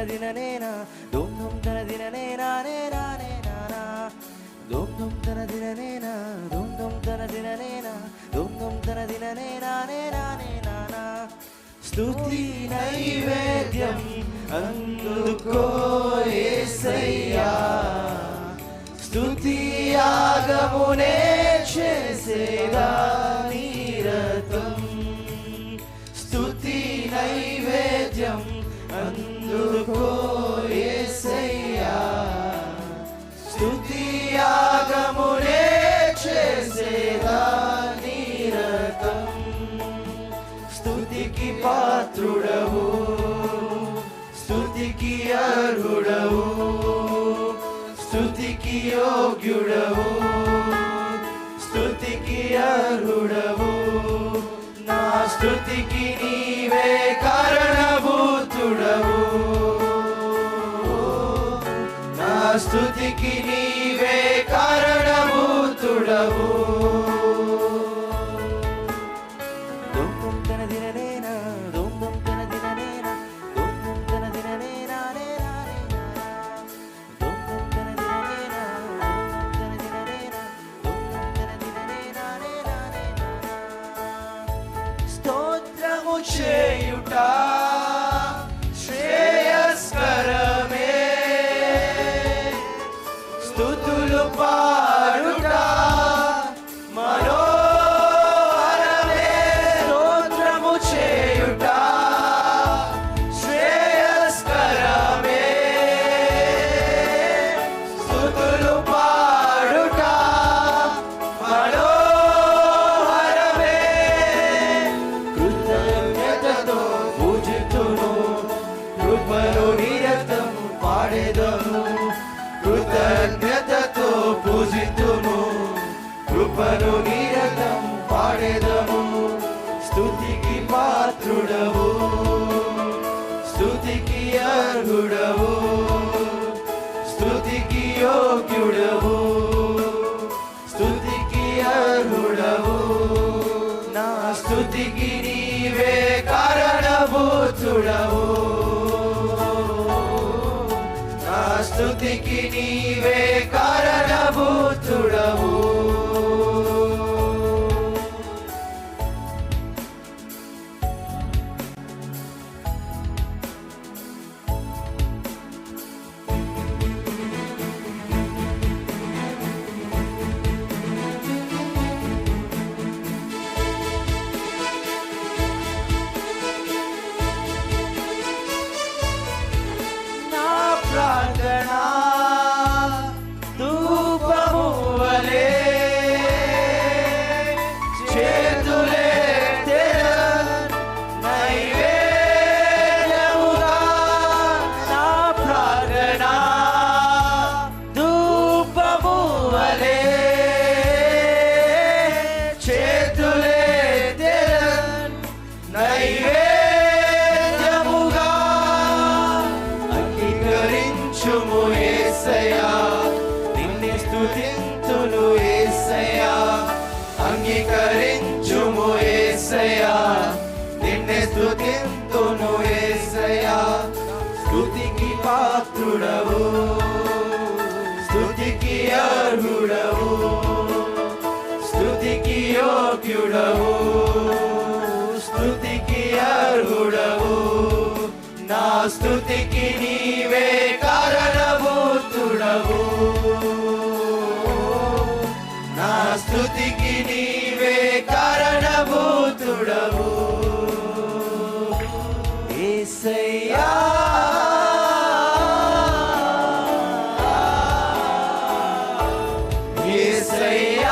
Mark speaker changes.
Speaker 1: దిననేనా దుమ్ దుమ్ తన దిననేనా నేనా నేనా దుమ్ దుమ్ తన దిననేనా దుమ్ దుమ్ తన దిననేనా దుమ్ దుమ్ తన దిననేనా నేనా నేనా స్తుతి నైవేద్యం అందుకో యేసయ్యా స్తుతి యాగమునే చేసేదా నిరతం స్తుతి నైవేద్యం అందుకో యేసయ్యా స్తుతి యాగమునే చేసేదా నిరతం స్తుతికి పాత్రుడవు స్తుతికి అర్హుడవు స్తుతికి యోగ్యుడవు స్తుతికి అర్హుడవు నా స్తుతికి నీవే కారణభూతుడవు నా స్తుతికి నీవే కారణభూతుడవు చేయుట శ్రేయస్కరమే స్తుతులు పాడుట మనోహరమే స్తోత్రము చేయుట శ్రేయస్కరమే స్తుతులు పాడుట కృతజ్ఞతతో పూజితుము కృపను నిరతం పాడెదము స్తుతికి పాత్రుడవు స్తుతికి అర్హుడవు స్తుతికి యోగ్యుడవు స్తుతికి అర్హుడవు నా స్తుతికి నీవే కారణభూతుడవు స్తుతికి నీవే కారణభూతుడవు ప్రార్థనా ధూపము వలె చేతులే నైవేద్యముగా నా ప్రార్థనా ధూపము వలె చేతులే నైవేద్యముగా అంగీకరించుము యేసయ్యా నిన్నే స్తుతింతును యేసయ్యా అంగీకరించుము యేసయ్యా నిన్నే స్తుతింతును యేసయ్యా స్తుతికి పాత్రుడవు స్తుతికి అర్హుడవు స్తుతికి యోగ్యుడవు స్తుతికి అర్హుడవు నా స్తుతికి నీవే కారణభూతుడవు నా స్తుతికి నీవే కారణభూతుడవు యేసయ్యా యేసయ్యా